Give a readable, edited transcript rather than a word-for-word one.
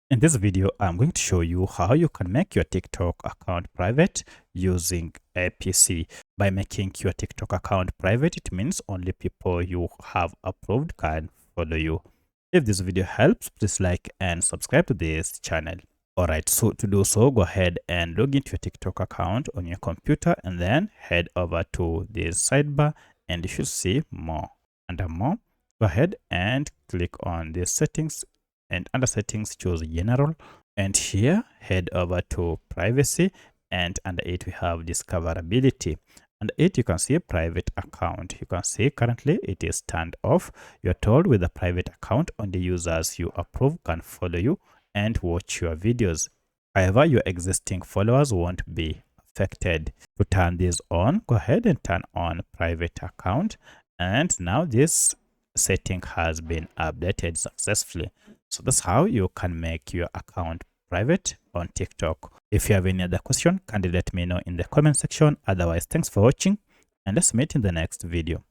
In this video, I'm going to show you how you can make your TikTok account private using a PC. By making your TikTok account private, it means only people you have approved can follow you. If this video helps, please like and subscribe to this channel. Alright, so to do so, go ahead and log into your TikTok account on your computer and then head over to this sidebar and you should see more. Under more, go ahead and click on the settings, and under settings choose general, and here head over to privacy, and under it we have discoverability. Under it you can see private account. You can see currently it is turned off. You're told with a private account only users you approve can follow you and watch your videos. However, your existing followers won't be affected. To turn this on, go ahead and turn on private account, and now this setting has been updated successfully. So that's how you can make your account private on TikTok. If you have any other question, kindly let me know in the comment section. Otherwise, thanks for watching and let's meet in the next video.